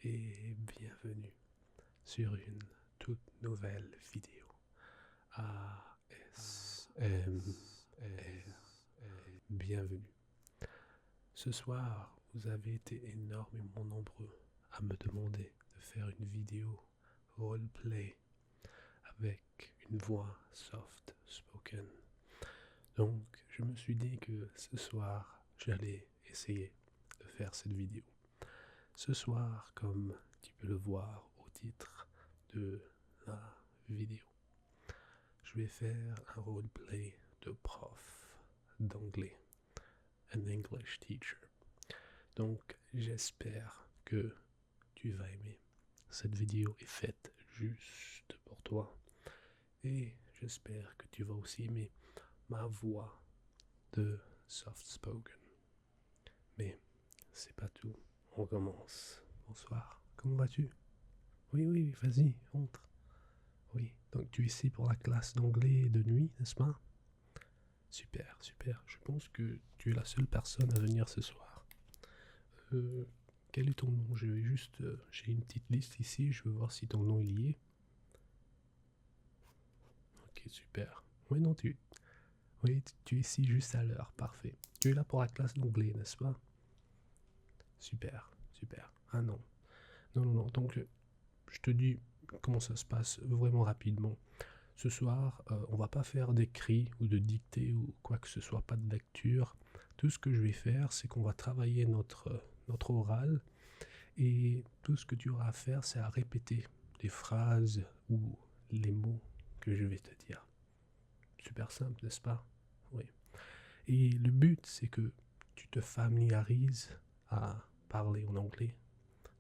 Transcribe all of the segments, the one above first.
et bienvenue sur une toute nouvelle vidéo ASMR. Bienvenue. Ce soir, vous avez été énormément nombreux à me demander de faire une vidéo roleplay avec une voix soft spoken. Donc, je me suis dit que ce soir, j'allais essayer de faire cette vidéo. Ce soir, comme tu peux le voir au titre de la vidéo, je vais faire un roleplay de prof d'anglais, an English teacher. Donc, j'espère que tu vas aimer. Cette vidéo est faite juste pour toi. Et j'espère que tu vas aussi aimer ma voix de soft spoken. Mais c'est pas tout. On commence. Bonsoir. Comment vas-tu? Oui, vas-y, entre. Oui, donc tu es ici pour la classe d'anglais de nuit, n'est-ce pas? Super. Je pense que tu es la seule personne à venir ce soir. Quel est ton nom? J'ai une petite liste ici, je veux voir si ton nom est lié. Ok, super. Oui, non, tu es ici juste à l'heure, parfait. Tu es là pour la classe d'anglais, n'est-ce pas? Super. Ah non. Non. Donc, je te dis comment ça se passe vraiment rapidement. Ce soir, on va pas faire d'écrit ou de dictée ou quoi que ce soit, pas de lecture. Tout ce que je vais faire, c'est qu'on va travailler notre oral et tout ce que tu auras à faire, c'est à répéter les phrases ou les mots que je vais te dire. Super simple, n'est-ce pas? Oui. Et le but, c'est que tu te familiarises à parler en anglais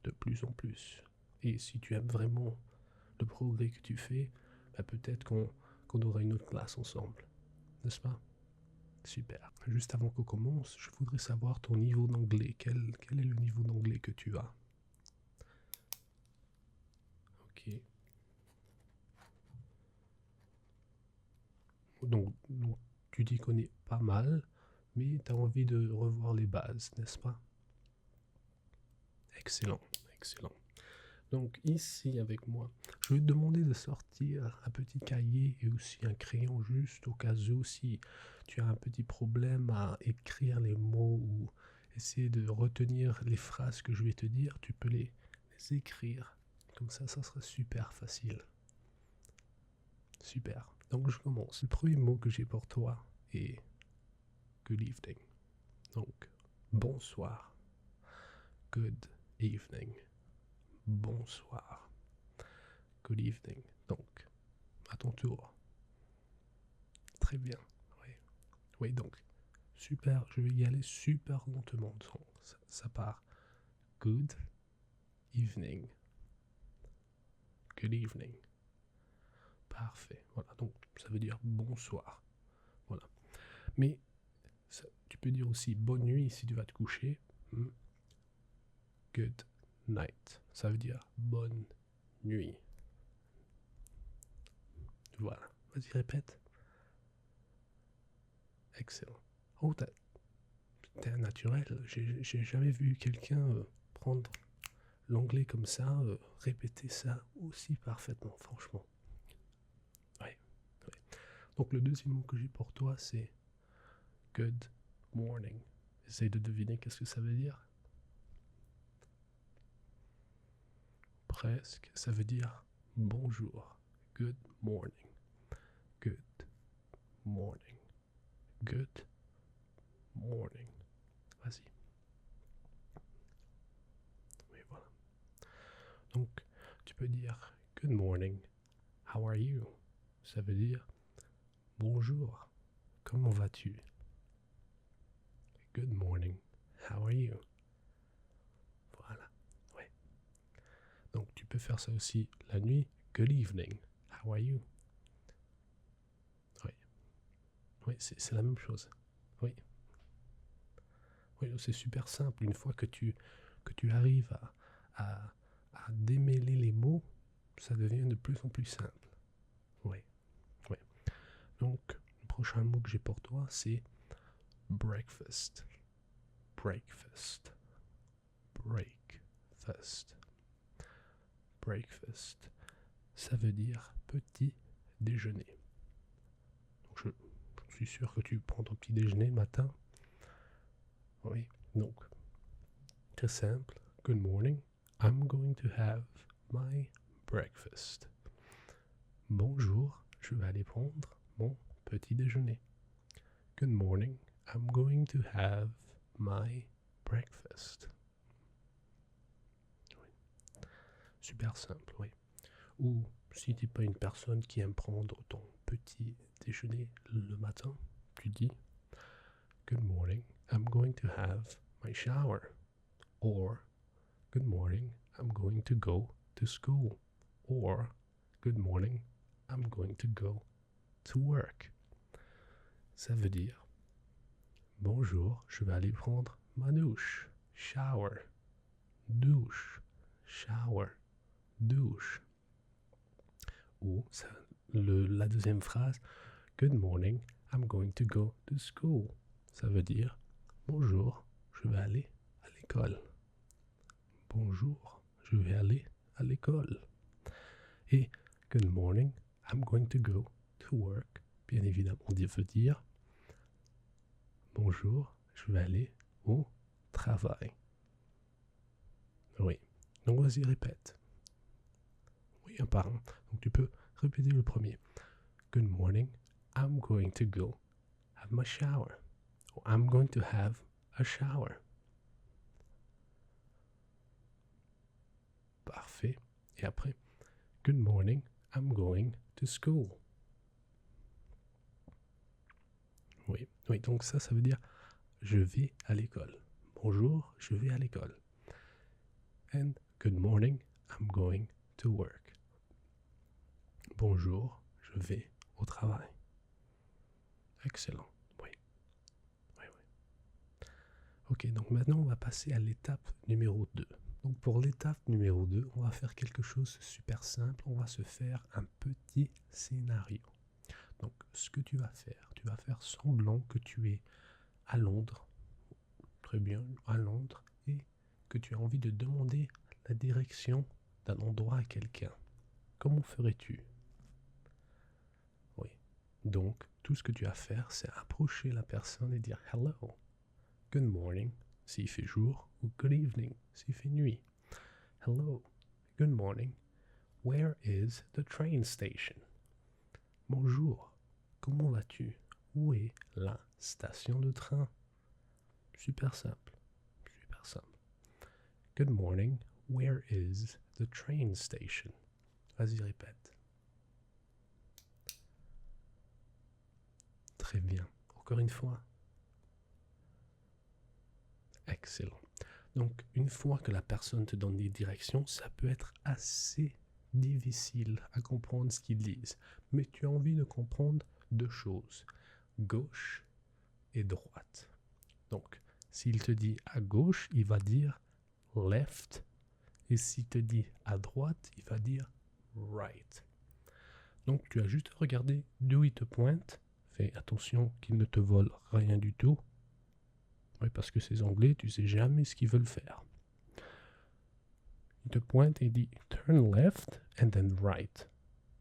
de plus en plus. Et si tu aimes vraiment le progrès que tu fais, bah peut-être qu'on aura une autre classe ensemble. N'est-ce pas? Super. Juste avant qu'on commence, je voudrais savoir ton niveau d'anglais. Quel est le niveau d'anglais que tu as? Ok. Donc tu t'y connais pas mal, mais tu as envie de revoir les bases, n'est-ce pas? Excellent. Donc ici avec moi, je vais te demander de sortir un petit cahier et aussi un crayon juste au cas où si tu as un petit problème à écrire les mots ou essayer de retenir les phrases que je vais te dire, tu peux les écrire. Comme ça sera super facile. Super. Donc je commence. Le premier mot que j'ai pour toi est good evening. Donc bonsoir. Good evening. Bonsoir. Good evening. Donc à ton tour. Très bien. Oui, donc, super, je vais y aller super lentement. Ça part. Good evening. Good evening. Parfait. Voilà, donc ça veut dire bonsoir. Voilà. Mais tu peux dire aussi bonne nuit si tu vas te coucher. Good night. Ça veut dire bonne nuit. Voilà. Vas-y, répète. Excellent. Oh, t'es un naturel. J'ai jamais vu quelqu'un prendre l'anglais comme ça, répéter ça aussi parfaitement, franchement. Ouais. Donc le deuxième mot que j'ai pour toi, c'est good morning. Essaye de deviner qu'est-ce que ça veut dire. Presque, ça veut dire bonjour. Good morning. Good morning. Good morning. Vas-y. Oui, voilà. Donc, tu peux dire good morning. How are you? Ça veut dire bonjour. Comment vas-tu? Good morning. How are you? Voilà. Ouais. Donc, tu peux faire ça aussi la nuit. Good evening. How are you? Oui, c'est la même chose. Oui. Oui, c'est super simple. Une fois que tu arrives à démêler les mots, ça devient de plus en plus simple. Oui. Donc, le prochain mot que j'ai pour toi, c'est breakfast. Breakfast. breakfast. Ça veut dire petit déjeuner. Donc je suis sûr que tu prends ton petit déjeuner le matin. Oui, donc très simple. Good morning. I'm going to have my breakfast. Bonjour, je vais aller prendre mon petit déjeuner. Good morning. I'm going to have my breakfast. Oui. Super simple, oui. Ou si tu n'es pas une personne qui aime prendre ton petit déjeuner le matin, tu dis Good morning, I'm going to have my shower. Or Good morning, I'm going to go to school. Or Good morning, I'm going to go to work. Ça veut dire bonjour, je vais aller prendre ma douche. Shower. Douche. Shower. Douche. Ou la deuxième phrase, Good morning, I'm going to go to school. Ça veut dire bonjour, je vais aller à l'école. Bonjour, je vais aller à l'école. Et good morning, I'm going to go to work. Bien évidemment, on veut dire bonjour, je vais aller au travail. Oui. Donc vas-y, répète. Oui, un par un. Donc tu peux répéter le premier. Good morning, I'm going to go have my shower. Or I'm going to have a shower. Parfait. Et après, good morning, I'm going to school. Oui, oui, donc ça veut dire je vais à l'école. Bonjour, je vais à l'école. And good morning, I'm going to work. Bonjour, je vais au travail. Excellent, oui. Oui, oui. Ok, donc maintenant on va passer à l'étape numéro 2. Donc pour l'étape numéro 2, on va faire quelque chose de super simple. On va se faire un petit scénario. Donc ce que tu vas faire semblant que tu es à Londres. Très bien, à Londres. Et que tu as envie de demander la direction d'un endroit à quelqu'un. Comment ferais-tu? Oui. Donc, tout ce que tu as à faire, c'est approcher la personne et dire hello, good morning, s'il fait jour, ou good evening, s'il fait nuit. Hello, good morning, where is the train station? Bonjour, comment vas-tu? Où est la station de train? Super simple, super simple. Good morning, where is the train station? Vas-y, répète. Très bien. Encore une fois. Excellent. Donc, une fois que la personne te donne des directions, ça peut être assez difficile à comprendre ce qu'ils disent. Mais tu as envie de comprendre deux choses. Gauche et droite. Donc, s'il te dit à gauche, il va dire left. Et s'il te dit à droite, il va dire right. Donc, tu as juste à regarder d'où il te pointe. Fais attention qu'il ne te vole rien du tout. Oui, parce que ces Anglais, tu sais jamais ce qu'ils veulent faire. Il te pointe et dit turn left and then right.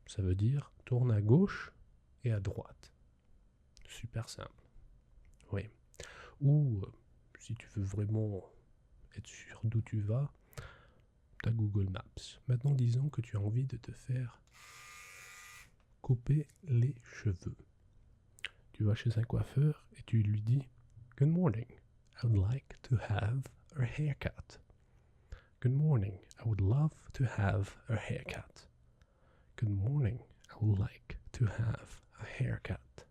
Ça veut dire tourne à gauche et à droite. Super simple. Oui. Ou si tu veux vraiment être sûr d'où tu vas, tu as Google Maps. Maintenant, disons que tu as envie de te faire couper les cheveux. Tu vas chez un coiffeur et tu lui dis good morning. I would like to have a haircut. Good morning. I would love to have a haircut. Good morning. I would like to have a haircut.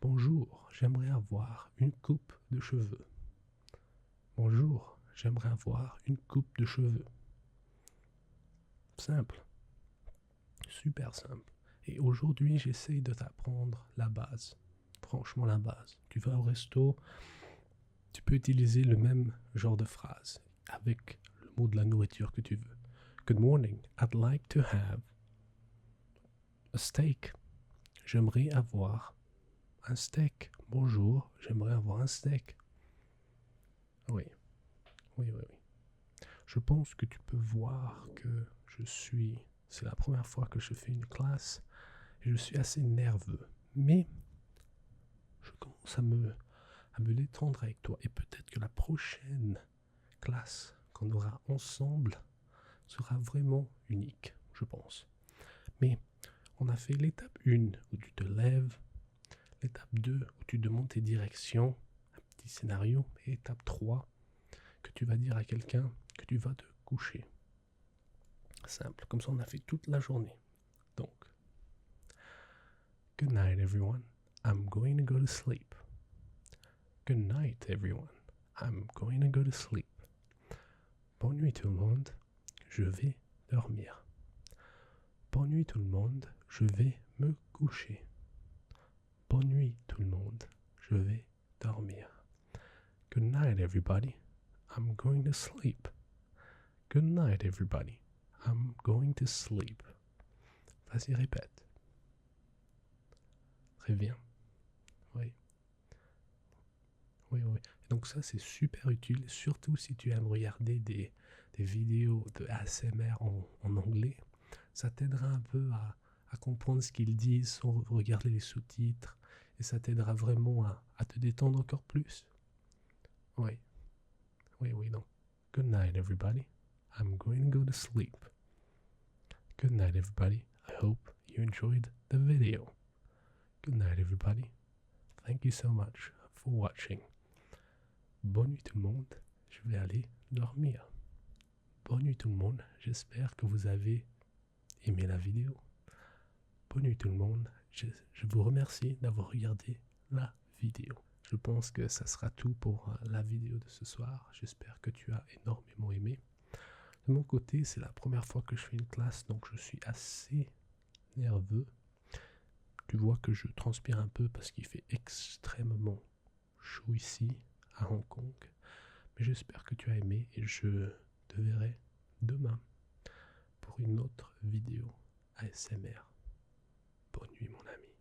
Bonjour. J'aimerais avoir une coupe de cheveux. Bonjour. J'aimerais avoir une coupe de cheveux. Simple. Super simple. Et aujourd'hui, j'essaye de t'apprendre la base. Franchement, la base. Tu vas au resto, tu peux utiliser le même genre de phrase avec le mot de la nourriture que tu veux. Good morning, I'd like to have a steak. J'aimerais avoir un steak. Bonjour, j'aimerais avoir un steak. Oui. Je pense que tu peux voir que c'est la première fois que je fais une classe et je suis assez nerveux. Mais je commence à me détendre avec toi. Et peut-être que la prochaine classe qu'on aura ensemble sera vraiment unique, je pense. Mais on a fait l'étape 1 où tu te lèves, l'étape 2 où tu demandes tes directions, un petit scénario, et étape 3 que tu vas dire à quelqu'un que tu vas te coucher. Simple, comme ça on a fait toute la journée. Donc, good night everyone, I'm going to go to sleep. Good night everyone, I'm going to go to sleep. Bonne nuit tout le monde, je vais dormir. Bonne nuit tout le monde, je vais me coucher. Bonne nuit tout le monde, je vais dormir. Good night everybody, I'm going to sleep. Good night everybody, I'm going to sleep. Vas-y, répète. Très bien. Oui. Oui, oui. Donc ça, c'est super utile, surtout si tu aimes regarder des vidéos de ASMR en anglais. Ça t'aidera un peu à comprendre ce qu'ils disent sans regarder les sous-titres. Et ça t'aidera vraiment à te détendre encore plus. Oui. Oui, oui, donc. Good night, everybody. I'm going to go to sleep. Good night, everybody. I hope you enjoyed the video. Good night, everybody. Thank you so much for watching. Bonne nuit tout le monde. Je vais aller dormir. Bonne nuit tout le monde. J'espère que vous avez aimé la vidéo. Bonne nuit tout le monde. Je vous remercie d'avoir regardé la vidéo. Je pense que ça sera tout pour la vidéo de ce soir. J'espère que tu as énormément aimé. De mon côté, c'est la première fois que je fais une classe, donc je suis assez nerveux. Tu vois que je transpire un peu parce qu'il fait extrêmement chaud ici, à Hong Kong. Mais j'espère que tu as aimé et je te verrai demain pour une autre vidéo ASMR. Bonne nuit mon ami.